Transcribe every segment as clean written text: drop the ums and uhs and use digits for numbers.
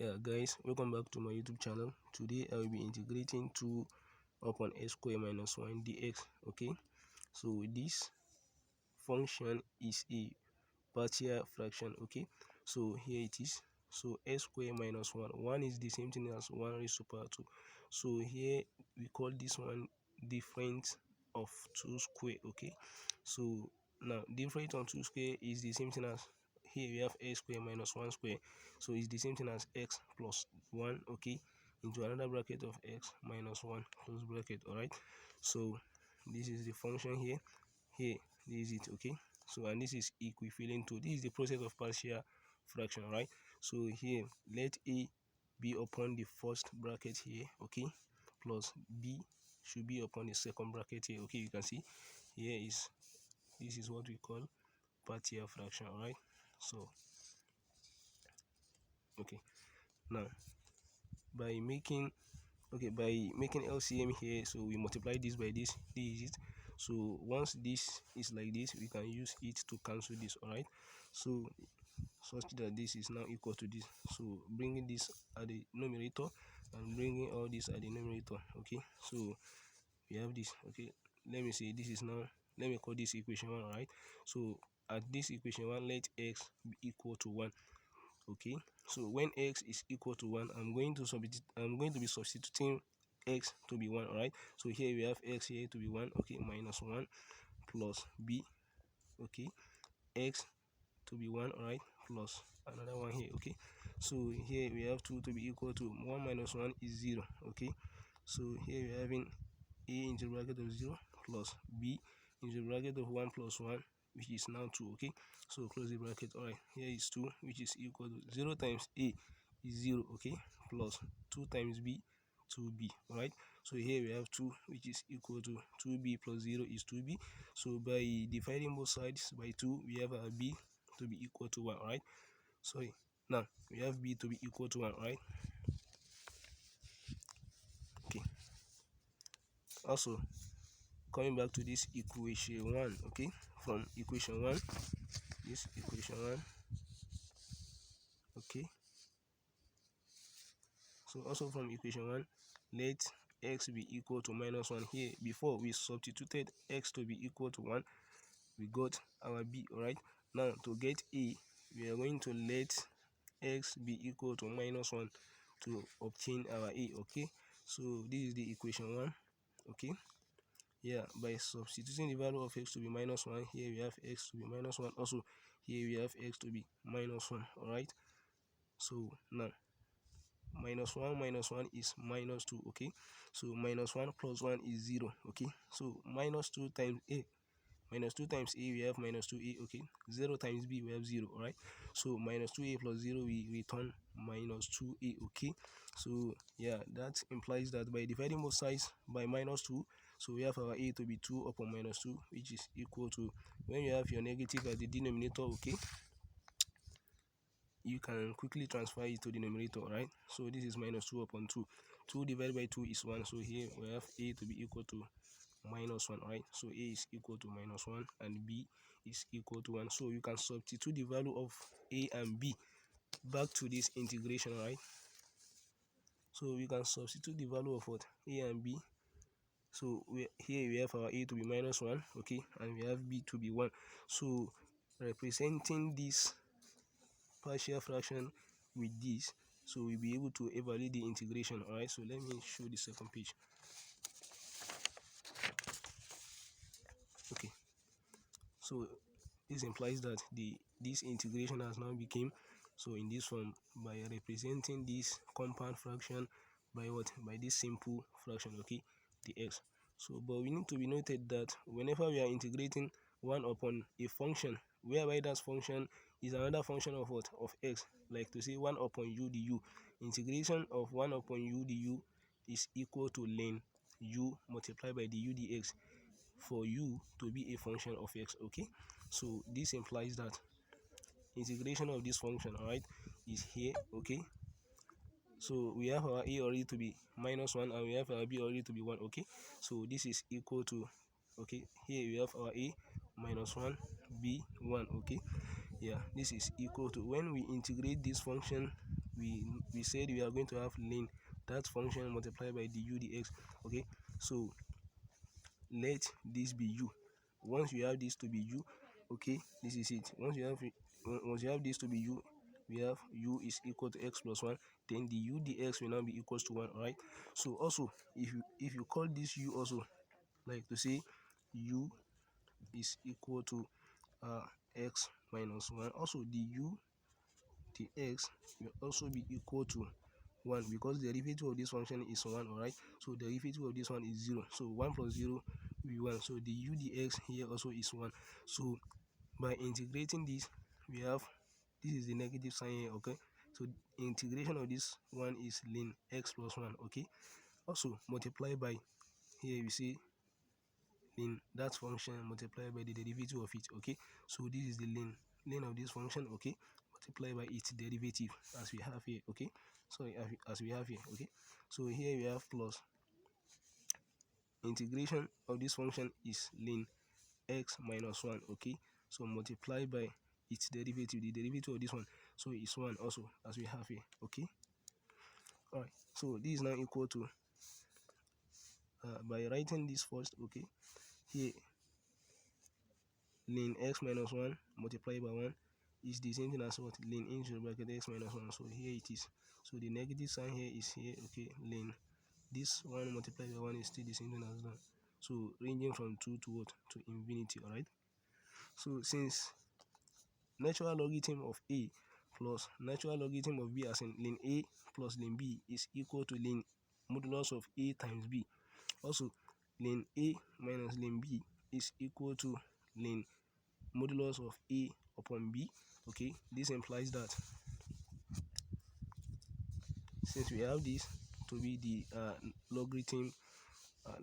Yeah guys, welcome back to my YouTube channel. Today I will be integrating 2 upon x square minus 1 dx. Okay, so this function is a partial fraction. Okay, so here it is. So x square minus 1 is the same thing as 1 raised to power 2. So here we call this one difference of 2 square. Okay, so now difference of 2 square is the same thing as, here we have x square minus 1 square, so it's the same thing as x plus 1, okay, into another bracket of x minus 1 close bracket. All right, so this is the function here. This is it. Okay, so and this is equivalent to, this is the process of partial fraction. Right, so here let a be upon the first bracket here, okay, plus b should be upon the second bracket here. Okay, you can see here is, this is what we call partial fraction. All right, so okay, now by making LCM here, so we multiply this by this is it. So once this is like this, we can use it to cancel this. All right, so such that this is now equal to this, so bringing this at the numerator and bringing all this at the numerator. Okay, so we have this. Okay, let me say this is now, let me call this equation 1. Right, so at this equation 1, let x be equal to 1. Okay, so when x is equal to 1, I'm going to be substituting x to be 1. All right, so here we have x here to be 1, okay, minus 1 plus b, okay, x to be 1, all right, plus another one here. Okay, so here we have 2 to be equal to 1 minus 1 is 0. Okay, so here we're having a into the bracket of 0 plus b into the bracket of 1 plus 1, which is now 2. Okay, so close the bracket. All right, here is 2, which is equal to 0 times a is 0, okay, plus 2 times b, 2b. All right, so here we have 2, which is equal to 2b plus 0 is 2b. So by dividing both sides by 2, we have a b to be equal to 1. All right, sorry, now we have b to be equal to 1. All right, okay, also coming back to this equation 1, okay, from equation 1, this equation 1, okay, so also from equation 1, let x be equal to minus 1. Here before we substituted x to be equal to 1, we got our b. All right, now to get a, we are going to let x be equal to minus 1 to obtain our a. Okay, so this is the equation 1. Okay, yeah, by substituting the value of x to be minus 1, here we have x to be minus 1, also here we have x to be minus 1. All right, so now minus 1 is minus 2. Okay, so minus 1 plus 1 is 0. Okay, so minus 2 times a, minus 2 times a, we have minus 2a. Okay, 0 times b, we have 0. All right, so minus 2a plus 0, we return minus 2a. Okay, so yeah, that implies that by dividing both sides by minus 2, so we have our a to be 2 upon minus 2, which is equal to, when you have your negative at the denominator, okay, you can quickly transfer it to the numerator. Right, so this is minus 2 upon 2. 2 divided by 2 is 1, so here we have a to be equal to minus 1. Right, so a is equal to minus 1 and b is equal to 1. So you can substitute the value of a and b back to this integration. Right, so we can substitute the value of what, a and b. So here we have our a to be minus 1, okay, and we have b to be 1. So representing this partial fraction with this, so we'll be able to evaluate the integration. All right, so let me show the second page. Okay, so this implies that this integration has now become, so in this form, by representing this compound fraction by what, by this simple fraction, okay, the x. So but we need to be noted that whenever we are integrating 1 upon a function whereby that function is another function of what, of x, like to say 1 upon u du, integration of 1 upon u du is equal to ln u multiplied by the u dx for u to be a function of x. Okay, so this implies that integration of this function, all right, is here. Okay, so we have our a already to be minus 1 and we have our b already to be 1. Okay, so this is equal to, okay, here we have our a minus 1, b 1. Okay, yeah, this is equal to, when we integrate this function we said we are going to have ln that function multiplied by du dx. Okay, so let this be u. Once you have this to be u, okay, this is it. Once you have this to be u, we have u is equal to x plus 1, then the u dx will now be equals to 1. All right, so also if you call this u also, like to say u is equal to x minus 1, also the u dx will also be equal to 1, because the derivative of this function is 1. All right, so the derivative of this one is 0, so 1 plus 0 will be 1, so the u dx here also is 1. So by integrating this, we have, this is the negative sign here. Okay, so integration of this one is ln x plus 1. Okay, also multiply by, here we see ln that function multiplied by the derivative of it. Okay, so this is the ln of this function. Okay, multiply by its derivative as we have here. Okay, sorry, as we have here. Okay, so here we have plus integration of this function is ln x minus 1. Okay, so multiply by its derivative, the derivative of this one, so it's 1 also, as we have here. Okay, all right, so this is now equal to by writing this first. Okay, here ln x minus 1 multiplied by 1 is the same thing as what? Ln into the bracket x minus 1. So here it is. So the negative sign here is here. Okay, ln this 1 multiplied by 1 is still the same thing as that. So ranging from 2 to what? To infinity. All right, so since natural logarithm of a plus natural logarithm of b, as in ln a plus ln b, is equal to ln modulus of a times b, also ln a minus ln b is equal to ln modulus of a upon b. Okay, this implies that since we have this to be the logarithm,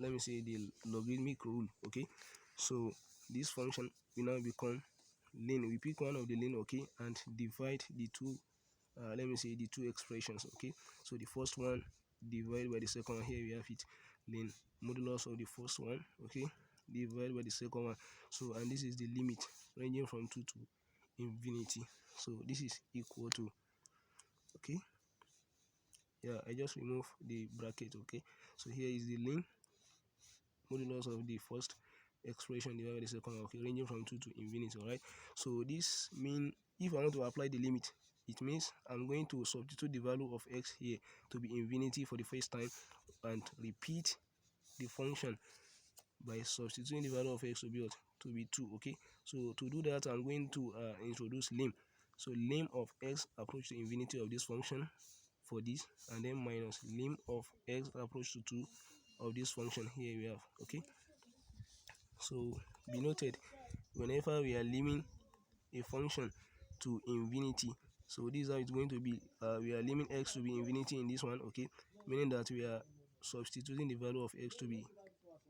let me say the logarithmic rule. Okay, so this function will now become ln, we pick one of the ln, okay, and divide the two, let me say the two expressions. Okay, so the first one divided by the second one, here we have it, ln modulus of the first one, okay, divided by the second one. So, and this is the limit ranging from 2 to infinity, so this is equal to, okay, yeah, I just remove the bracket. Okay, so here is the ln modulus of the first expression divided by the second one, okay, ranging from 2 to infinity. All right, so this means if I want to apply the limit, it means I'm going to substitute the value of x here to be infinity for the first time and repeat the function by substituting the value of x to be what? To be 2. Okay, so to do that, I'm going to introduce lim. So lim of x approach to infinity of this function for this, and then minus lim of x approach to 2 of this function here we have. Okay, so be noted, whenever we are limiting a function to infinity, so this is how it's going to be. We are limiting x to be infinity in this one. Okay, meaning that we are substituting the value of x to be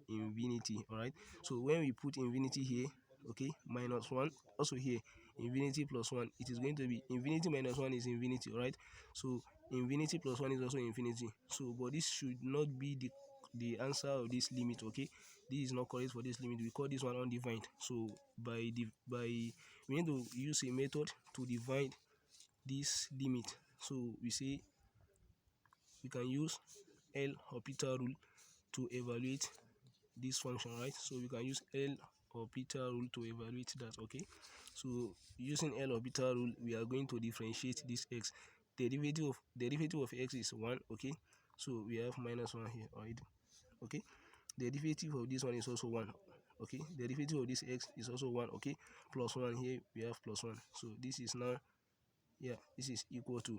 infinity. All right, so when we put infinity here, okay, minus 1, also here infinity plus 1, it is going to be infinity minus 1 is infinity. All right, so infinity plus 1 is also infinity. So but this should not be the answer of this limit. Okay, this is not correct for this limit. We call this one undefined. So by we need to use a method to divide this limit. So we say we can use L'Hopital rule to evaluate this function, right? So we can use L'Hopital rule to evaluate that. Okay, so using L'Hopital rule, we are going to differentiate this x. Derivative of x is 1. Okay, so we have minus 1 here. All right, okay, the derivative of this one is also 1. Okay, the derivative of this x is also 1. Okay, plus 1 here we have plus 1. So this is now, yeah, this is equal to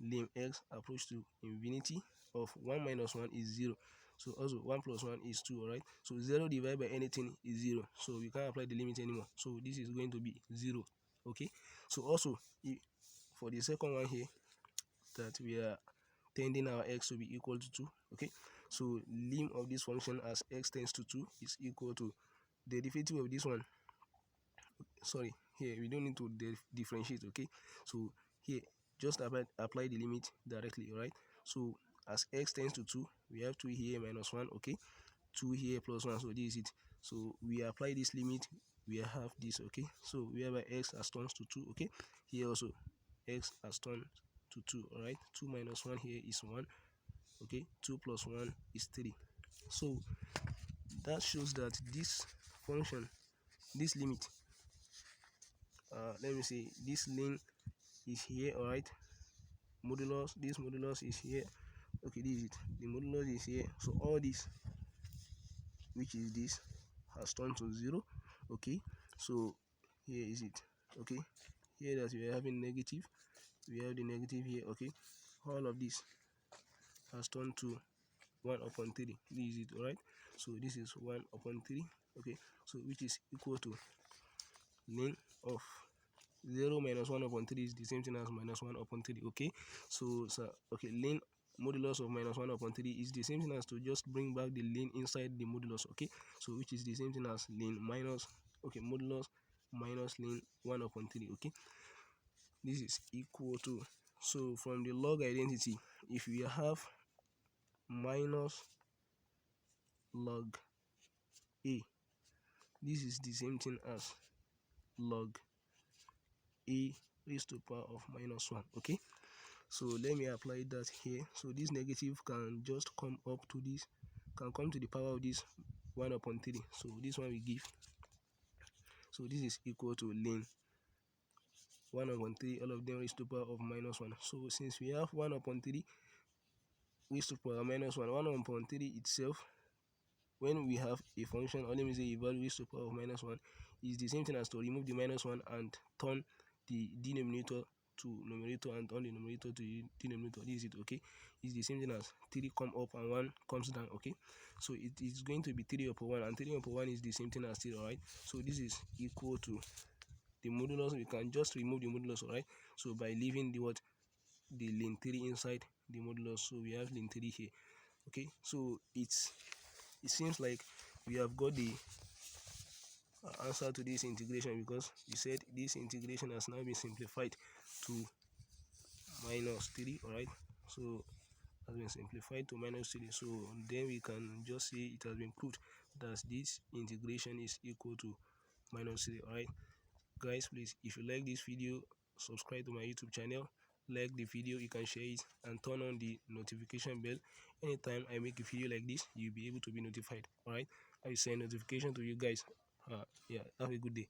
lim x approach to infinity of 1 minus 1 is 0. So also 1 plus 1 is 2. All right, so 0 divided by anything is 0, so we can't apply the limit anymore, so this is going to be 0. Okay, so also for the second one here, that we are tending our x to be equal to 2. Okay, so lim of this function as x tends to 2 is equal to the derivative of this one. Sorry, here we don't need to differentiate. Okay, so here just apply the limit directly. All right, so as x tends to 2, we have 2 here minus 1. Okay, 2 here plus 1, so this is it. So we apply this limit, we have this. Okay, so whereby x has turned to 2. Okay, here also x has turned to 2. All right, 2 minus 1 here is 1. Okay, 2 plus 1 is 3. So that shows that this function, this limit, let me say this ln is here. All right, modulus, this modulus is here. Okay, this is it, the modulus is here. So all this, which is this, has turned to 0. Okay, so here is it. Okay, here that we are having negative, we have the negative here. Okay, all of this has turned to 1 upon 3. This is it. All right, so this is 1 upon 3. Okay, so which is equal to ln of 0 minus 1 upon 3 is the same thing as minus 1 upon 3. Okay, so okay, ln modulus of minus 1 upon 3 is the same thing as to just bring back the ln inside the modulus. Okay, so which is the same thing as ln minus, okay, modulus minus ln 1 upon 3. Okay, this is equal to, so from the log identity, if we have minus log a, this is the same thing as log a raised to the power of minus 1. Okay, so let me apply that here. So this negative can just come up to this, can come to the power of this 1 upon 3. So this one we give, so this is equal to ln 1 upon 3, all of them raised to the power of minus 1. So since we have 1 upon 3 raised to the power of minus 1, 1 upon 3 itself, when we have a function, or let me say a value raised to the power of minus 1, is the same thing as to remove the minus 1 and turn the denominator to numerator and turn the numerator to denominator. This is it. Okay, it's the same thing as 3 come up and 1 comes down. Okay, so it is going to be 3 upon 1, and 3 upon 1 is the same thing as 3. All right, so this is equal to the modulus. We can just remove the modulus. All right, so by leaving the what, the ln 3 inside the modulus, so we have ln 3 here. Okay, so it seems like we have got the answer to this integration, because we said this integration has now been simplified to minus 3. All right, so has been simplified to minus 3. So then we can just say it has been proved that this integration is equal to minus 3. All right, guys, please, if you like this video, subscribe to my YouTube channel, like the video, you can share it, and turn on the notification bell. Anytime I make a video like this, you'll be able to be notified. All right, I will send notification to you guys. Yeah, have a good day.